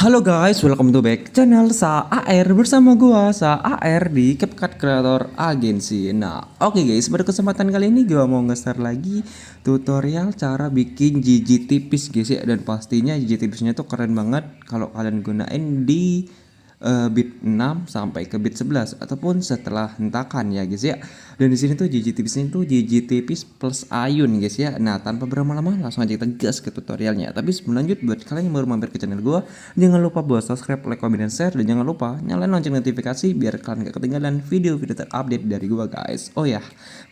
Halo guys, welcome to back channel Sa AR bersama gua Sa AR di CapCut Creator Agency. Nah, oke guys, pada kesempatan kali ini gua mau nge-share lagi tutorial cara bikin gigi tipis guys ya. Dan pastinya gigi tipisnya tuh keren banget kalau kalian gunain di bit 6 sampai ke bit 11 ataupun setelah hentakan ya guys ya. Dan di sini tuh gigi tipisnya tuh gigi tipis plus ayun guys ya. Nah, tanpa berlama-lama langsung aja kita gas ke tutorialnya. Tapi sebelum lanjut, buat kalian yang baru mampir ke channel gua, jangan lupa buat subscribe, like, comment, dan share, dan jangan lupa nyalain lonceng notifikasi biar kalian gak ketinggalan video-video terupdate dari gua guys. Oh ya,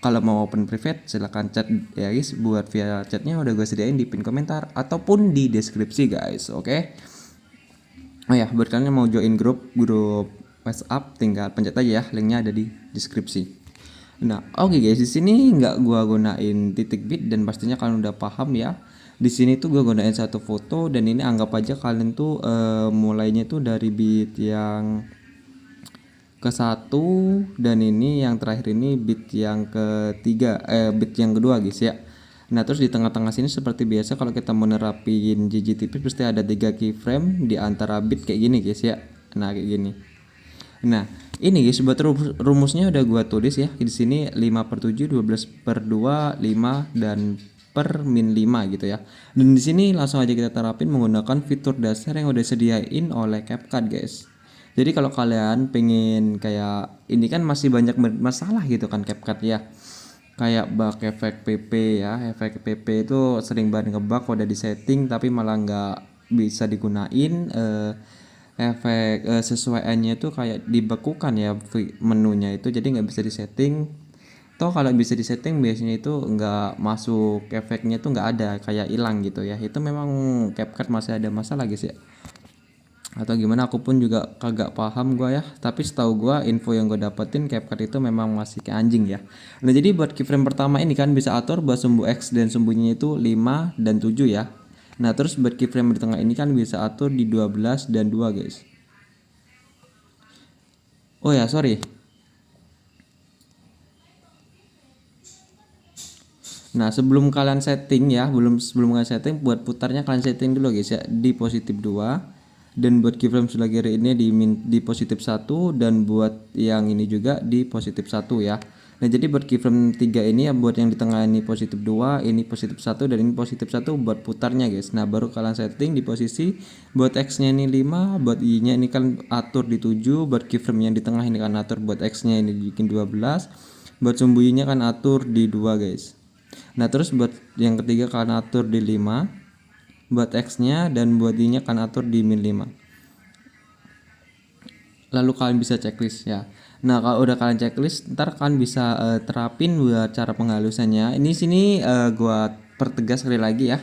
kalau mau open private silahkan chat ya guys. Buat via chatnya udah gue sediain di pin komentar ataupun di deskripsi guys. Oke. Oh ya, buat kalian yang mau join grup WhatsApp, tinggal pencet aja ya, linknya ada di deskripsi. Nah, oke guys, di sini nggak gua gunain titik bit dan pastinya kalian udah paham ya. Di sini tuh gua gunain satu foto dan ini anggap aja kalian tuh mulainya tuh dari bit yang ke satu dan ini yang terakhir ini bit yang ketiga, bit yang kedua guys ya. Nah, terus di tengah-tengah sini seperti biasa kalau kita mau nerapin gigi tipis pasti ada 3 keyframe di antara bit kayak gini guys ya. Nah, kayak gini. Nah, ini guys buat rumusnya udah gua tulis ya. Di sini 5/7, 12/2, 5 dan per min 5 gitu ya. Dan di sini langsung aja kita terapin menggunakan fitur dasar yang udah disediain oleh CapCut guys. Jadi kalau kalian pengen kayak ini kan masih banyak masalah gitu kan CapCut ya. Kayak bug efek PP ya, efek PP itu sering banget ngebug udah di setting tapi malah nggak bisa digunain. Efek sesuaiannya itu kayak dibekukan ya menunya itu, jadi nggak bisa disetting. Toh kalau bisa disetting biasanya itu nggak masuk, efeknya tuh nggak ada, kayak hilang gitu ya. Itu memang CapCut masih ada masalah guys ya, atau gimana aku pun juga kagak paham gua ya. Tapi setahu gua info yang gua dapetin CapCut itu memang masih kayak anjing ya. Nah, jadi buat keyframe pertama ini kan bisa atur buat sumbu X dan sumbunya itu 5 dan 7 ya. Nah, terus buat keyframe di tengah ini kan bisa atur di 12 dan 2 guys. Oh ya, sorry. Nah, sebelum kalian setting ya, sebelum kalian setting, buat putarnya kalian setting dulu guys ya di positif 2. Dan buat keyframe sebelah kiri ini di positif 1, dan buat yang ini juga di positif 1 ya. Nah, jadi buat keyframe 3 ini ya, buat yang di tengah ini positif 2, ini positif 1, dan ini positif 1 buat putarnya guys. Nah, baru kalian setting di posisi buat X-nya ini 5, buat Y-nya ini kan atur di 7, buat keyframe yang di tengah ini kan atur buat X-nya ini bikin 12, buat sumbu Y-nya kan atur di 2 guys. Nah, terus buat yang ketiga kalian atur di 5 buat X-nya, dan buat Y-nya kan atur di min 5. Lalu kalian bisa checklist ya. Nah, kalau udah kalian checklist, ntar kalian bisa terapin buat cara penghalusannya. Ini sini gua pertegas sekali lagi ya.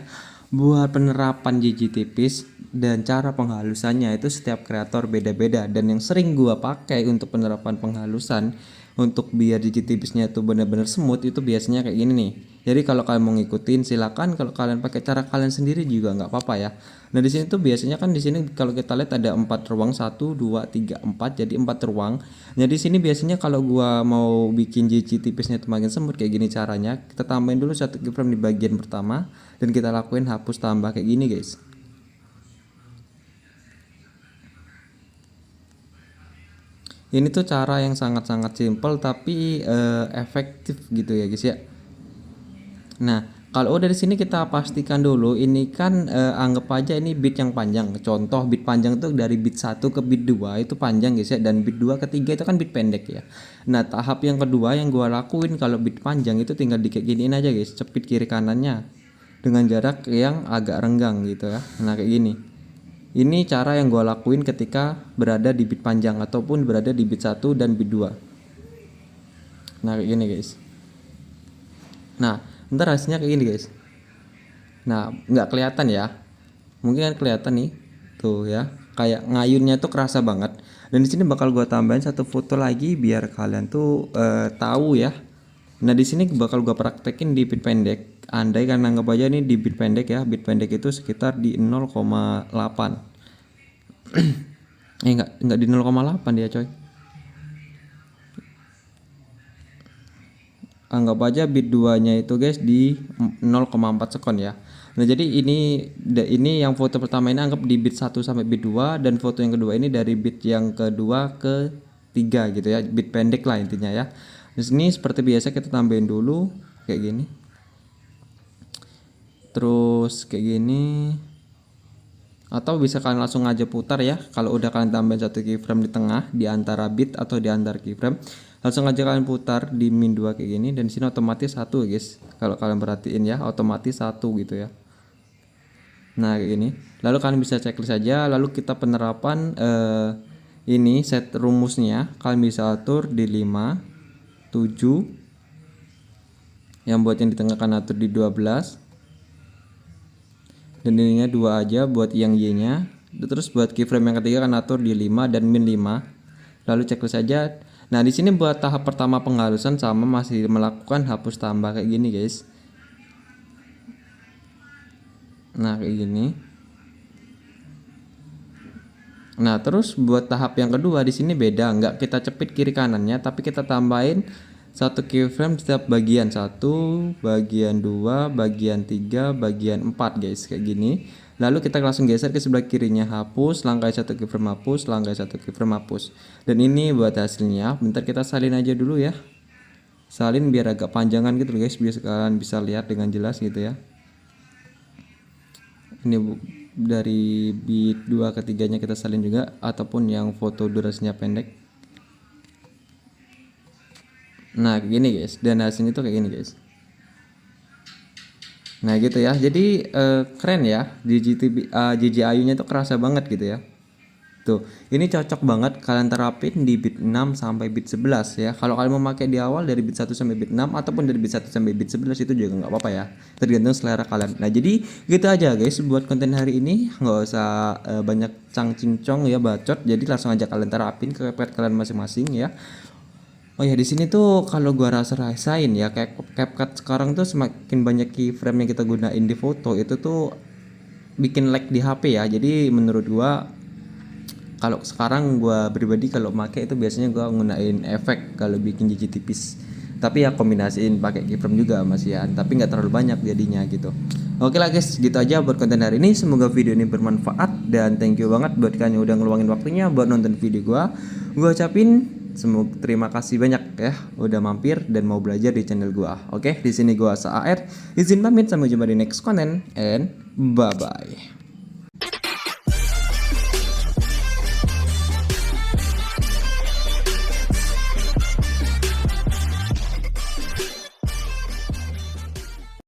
Buat penerapan gigi tipis dan cara penghalusannya itu setiap kreator beda-beda, dan yang sering gua pakai untuk penerapan penghalusan untuk biar gigi tipisnya itu benar-benar smooth itu biasanya kayak gini nih. Jadi kalau kalian mau ngikutin silakan, kalau kalian pakai cara kalian sendiri juga nggak apa-apa ya. Nah, di sini tuh biasanya kan di sini kalau kita lihat ada 4 ruang, 1 2 3 4, jadi 4 ruang. Nah, di sini biasanya kalau gua mau bikin gigi tipisnya itu makin smooth kayak gini caranya. Kita tambahin dulu satu keyframe di bagian pertama dan kita lakuin hapus tambah kayak gini guys. Ini tuh cara yang sangat-sangat simple tapi efektif gitu ya guys ya. Nah, kalau udah di sini kita pastikan dulu ini kan anggap aja ini bit yang panjang. Contoh bit panjang tuh dari bit 1 ke bit 2 itu panjang guys ya, dan bit 2 ke 3 itu kan bit pendek ya. Nah, tahap yang kedua yang gua lakuin kalau bit panjang itu tinggal kayak giniin aja guys, cepit kiri kanannya dengan jarak yang agak renggang gitu ya. Nah, kayak gini. Ini cara yang gue lakuin ketika berada di bit panjang ataupun berada di bit 1 dan bit 2. Nah, kayak gini guys. Nah, ntar hasilnya kayak gini guys. Nah, nggak kelihatan ya. Mungkin kan kelihatan nih. Tuh ya. Kayak ngayunnya tuh kerasa banget. Dan di sini bakal gue tambahin satu foto lagi biar kalian tuh tahu ya. Nah, di sini bakal gue praktekin di bit pendek. Andai kan anggap aja nih di bit pendek ya. Bit pendek itu sekitar di 0,8. Enggak di 0,8 dia coy. Anggap aja bit 2 nya itu guys di 0,4 sekon ya. Nah, jadi ini yang foto pertama ini anggap di bit 1 sampai bit 2, dan foto yang kedua ini dari bit yang kedua ke 3 gitu ya. Bit pendek lah intinya ya. Di sini seperti biasa kita tambahin dulu kayak gini. Terus kayak gini. Atau bisa kalian langsung aja putar ya. Kalau udah kalian tambahin satu keyframe di tengah di antara bit atau di antara keyframe, langsung aja kalian putar di min 2 kayak gini, dan di sini otomatis 1 guys. Kalau kalian perhatiin ya, otomatis 1 gitu ya. Nah, kayak gini. Lalu kalian bisa checklist saja, lalu kita penerapan ini set rumusnya kalian bisa atur di 5, 7. Yang buat yang di tengah kalian atur di 12. Dan ininya 2 aja buat yang Y-nya. Terus buat keyframe yang ketiga kan atur di 5 dan min 5. Lalu checklist saja. Nah, di sini buat tahap pertama penghalusan sama masih melakukan hapus tambah kayak gini, guys. Nah, kayak gini. Nah, terus buat tahap yang kedua di sini beda, nggak kita cepit kiri kanannya, tapi kita tambahin satu keyframe setiap bagian, 1, bagian 2, bagian 3, bagian 4 guys, kayak gini. Lalu kita langsung geser ke sebelah kirinya, hapus, langkai satu keyframe hapus, langkai satu keyframe hapus. Dan ini buat hasilnya. Bentar kita salin aja dulu ya. Salin biar agak panjangan gitu guys, biar kalian bisa lihat dengan jelas gitu ya. Ini dari bit 2 ke 3-nya kita salin juga, ataupun yang foto durasinya pendek. Nah, kayak gini guys, dan hasilnya tuh kayak gini guys. Nah, gitu ya. Jadi keren ya, GGIU-nya tuh kerasa banget gitu ya. Tuh, ini cocok banget kalian terapin di bit 6 sampai bit 11 ya. Kalau kalian mau pakai di awal dari bit 1 sampai bit 6 ataupun dari bit 1 sampai bit 11 itu juga nggak apa-apa ya. Tergantung selera kalian. Nah, jadi gitu aja guys buat konten hari ini. Nggak usah banyak cang-cincong ya, bacot. Jadi langsung aja kalian terapin ke CapCut kalian masing-masing ya. Oh ya, di sini tuh kalau gua rasain ya, kayak CapCut sekarang tuh semakin banyak keyframe yang kita gunain di foto itu tuh bikin lag di HP ya. Jadi menurut gua kalau sekarang gua pribadi kalau make itu biasanya gua gunain efek kalau bikin jiji tipis. Tapi ya kombinasiin pakai keyframe juga masih ya, tapi nggak terlalu banyak jadinya gitu. Oke lah guys, gitu aja buat konten hari ini. Semoga video ini bermanfaat, dan thank you banget buat kalian yang udah ngeluangin waktunya buat nonton video gua. Gua ucapin semoga terima kasih banyak ya udah mampir dan mau belajar di channel gua. Oke, di sini gua Saar izin pamit, sampai jumpa di next konten and bye bye.